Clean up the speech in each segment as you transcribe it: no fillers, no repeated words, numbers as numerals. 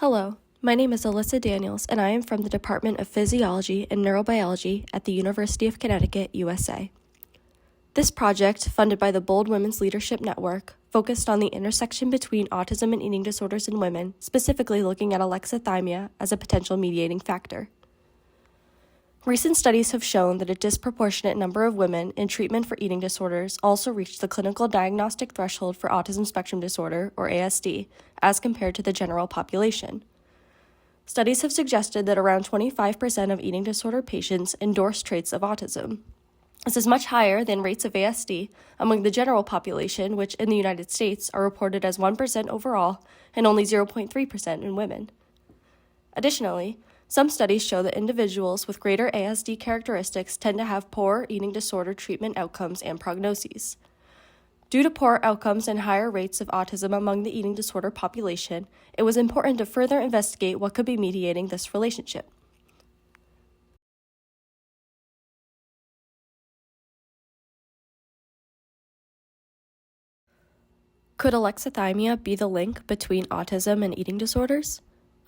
Hello, my name is Alyssa Daniels, and I am from the Department of Physiology and Neurobiology at the University of Connecticut, USA. This project, funded by the Bold Women's Leadership Network, focused on the intersection between autism and eating disorders in women, specifically looking at alexithymia as a potential mediating factor. Recent studies have shown that a disproportionate number of women in treatment for eating disorders also reached the clinical diagnostic threshold for autism spectrum disorder, or ASD, as compared to the general population. Studies have suggested that around 25% of eating disorder patients endorse traits of autism. This is much higher than rates of ASD among the general population, which in the United States are reported as 1% overall and only 0.3% in women. Additionally, some studies show that individuals with greater ASD characteristics tend to have poor eating disorder treatment outcomes and prognoses. Due to poor outcomes and higher rates of autism among the eating disorder population, it was important to further investigate what could be mediating this relationship. Could alexithymia be the link between autism and eating disorders?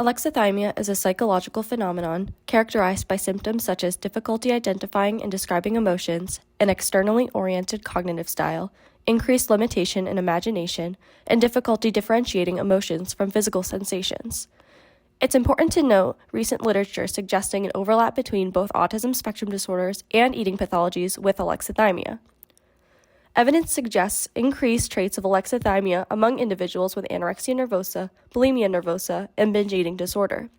Alexithymia is a psychological phenomenon characterized by symptoms such as difficulty identifying and describing emotions, an externally oriented cognitive style, increased limitation in imagination, and difficulty differentiating emotions from physical sensations. It's important to note recent literature suggesting an overlap between both autism spectrum disorders and eating pathologies with alexithymia. Evidence suggests increased traits of alexithymia among individuals with anorexia nervosa, bulimia nervosa, and binge eating disorder.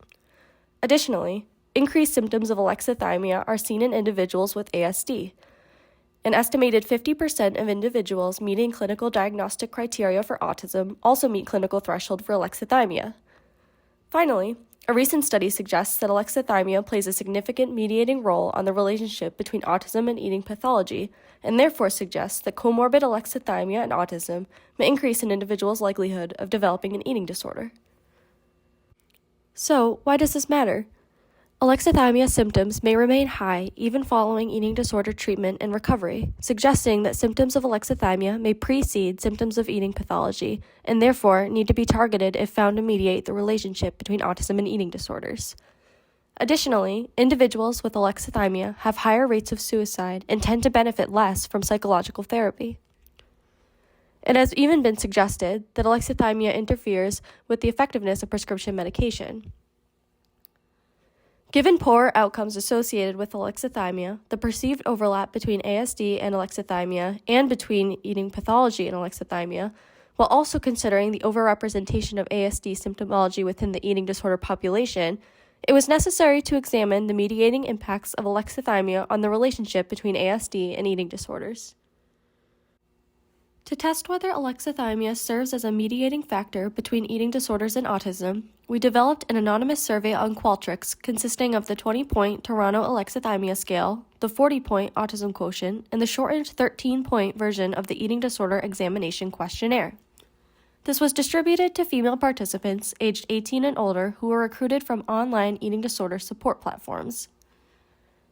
Additionally, increased symptoms of alexithymia are seen in individuals with ASD. An estimated 50% of individuals meeting clinical diagnostic criteria for autism also meet clinical threshold for alexithymia. Finally, a recent study suggests that alexithymia plays a significant mediating role on the relationship between autism and eating pathology, and therefore suggests that comorbid alexithymia and autism may increase an individual's likelihood of developing an eating disorder. So, why does this matter? Alexithymia symptoms may remain high even following eating disorder treatment and recovery, suggesting that symptoms of alexithymia may precede symptoms of eating pathology and therefore need to be targeted if found to mediate the relationship between autism and eating disorders. Additionally, individuals with alexithymia have higher rates of suicide and tend to benefit less from psychological therapy. It has even been suggested that alexithymia interferes with the effectiveness of prescription medication. Given poor outcomes associated with alexithymia, the perceived overlap between ASD and alexithymia and between eating pathology and alexithymia, while also considering the overrepresentation of ASD symptomology within the eating disorder population, it was necessary to examine the mediating impacts of alexithymia on the relationship between ASD and eating disorders. To test whether alexithymia serves as a mediating factor between eating disorders and autism, we developed an anonymous survey on Qualtrics consisting of the 20-point Toronto Alexithymia Scale, the 40-point Autism Quotient, and the shortened 13-point version of the Eating Disorder Examination Questionnaire. This was distributed to female participants aged 18 and older who were recruited from online eating disorder support platforms.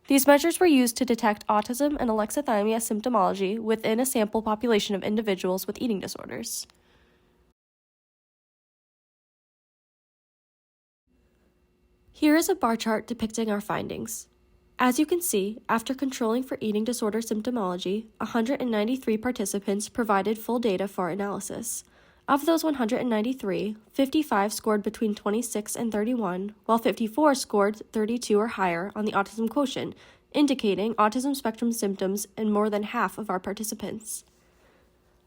These measures were used to detect autism and alexithymia symptomology within a sample population of individuals with eating disorders. Here is a bar chart depicting our findings. As you can see, after controlling for eating disorder symptomology, 193 participants provided full data for analysis. Of those 193, 55 scored between 26 and 31, while 54 scored 32 or higher on the autism quotient, indicating autism spectrum symptoms in more than half of our participants.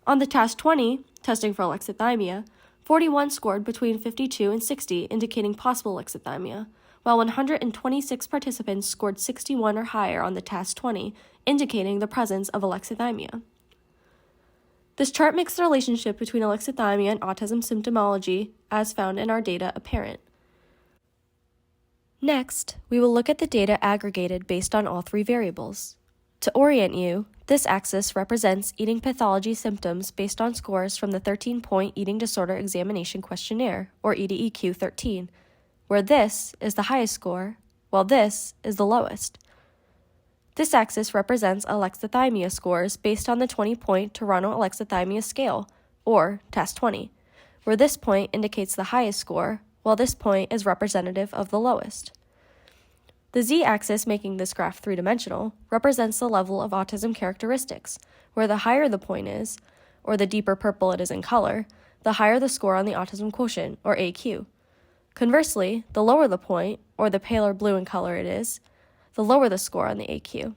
On the Task 20, testing for alexithymia, 41 scored between 52 and 60, indicating possible alexithymia, while 126 participants scored 61 or higher on the Task 20, indicating the presence of alexithymia. This chart makes the relationship between alexithymia and autism symptomology, as found in our data, apparent. Next, we will look at the data aggregated based on all three variables. To orient you, this axis represents eating pathology symptoms based on scores from the 13-point Eating Disorder Examination Questionnaire, or EDEQ 13, where this is the highest score, while this is the lowest. This axis represents alexithymia scores based on the 20-point Toronto Alexithymia Scale, or Task 20, where this point indicates the highest score, while this point is representative of the lowest. The z-axis, making this graph three-dimensional, represents the level of autism characteristics, where the higher the point is, or the deeper purple it is in color, the higher the score on the autism quotient, or AQ. Conversely, the lower the point, or the paler blue in color it is, the lower the score on the AQ.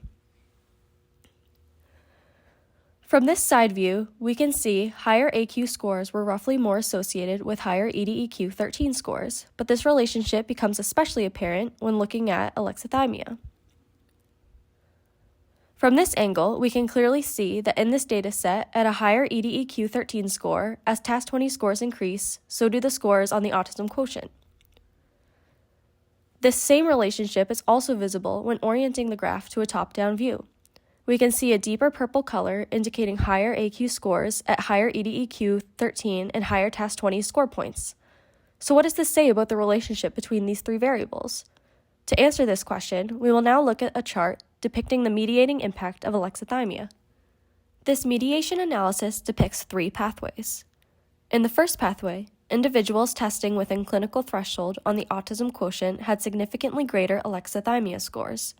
From this side view, we can see higher AQ scores were roughly more associated with higher EDEQ 13 scores, but this relationship becomes especially apparent when looking at alexithymia. From this angle, we can clearly see that in this data set, at a higher EDEQ 13 score, as TAS20 scores increase, so do the scores on the autism quotient. This same relationship is also visible when orienting the graph to a top-down view. We can see a deeper purple color indicating higher AQ scores at higher EDEQ 13 and higher TAS20 score points. So what does this say about the relationship between these three variables? To answer this question, we will now look at a chart depicting the mediating impact of alexithymia. This mediation analysis depicts three pathways. In the first pathway, individuals testing within clinical threshold on the autism quotient had significantly greater alexithymia scores.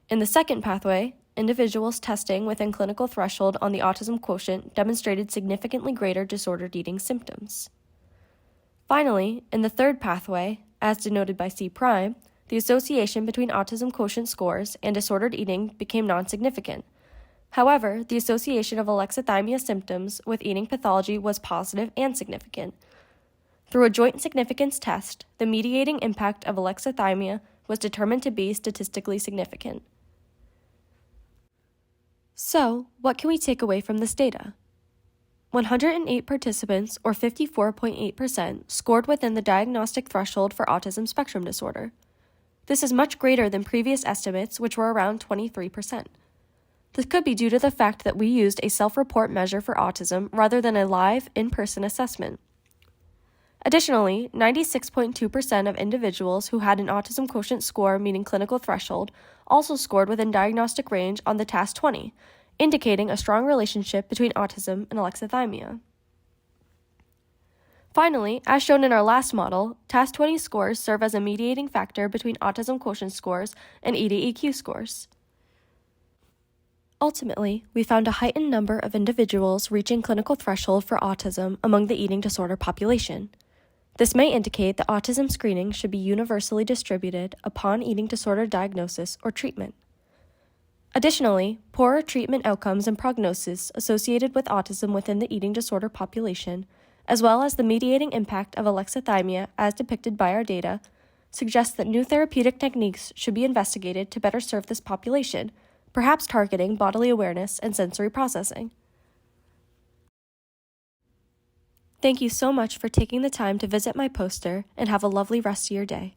In the second pathway, individuals testing within clinical threshold on the autism quotient demonstrated significantly greater disordered eating symptoms. Finally, in the third pathway, as denoted by C', the association between autism quotient scores and disordered eating became non-significant. However, the association of alexithymia symptoms with eating pathology was positive and significant. Through a joint significance test, the mediating impact of alexithymia was determined to be statistically significant. So, what can we take away from this data? 108 participants, or 54.8%, scored within the diagnostic threshold for autism spectrum disorder. This is much greater than previous estimates, which were around 23%. This could be due to the fact that we used a self-report measure for autism rather than a live, in-person assessment. Additionally, 96.2% of individuals who had an autism quotient score meeting clinical threshold also scored within diagnostic range on the TAS20, indicating a strong relationship between autism and alexithymia. Finally, as shown in our last model, TAS20 scores serve as a mediating factor between autism quotient scores and EDEQ scores. Ultimately, we found a heightened number of individuals reaching clinical threshold for autism among the eating disorder population. This may indicate that autism screening should be universally distributed upon eating disorder diagnosis or treatment. Additionally, poorer treatment outcomes and prognosis associated with autism within the eating disorder population, as well as the mediating impact of alexithymia as depicted by our data, suggest that new therapeutic techniques should be investigated to better serve this population, perhaps targeting bodily awareness and sensory processing. Thank you so much for taking the time to visit my poster, and have a lovely rest of your day.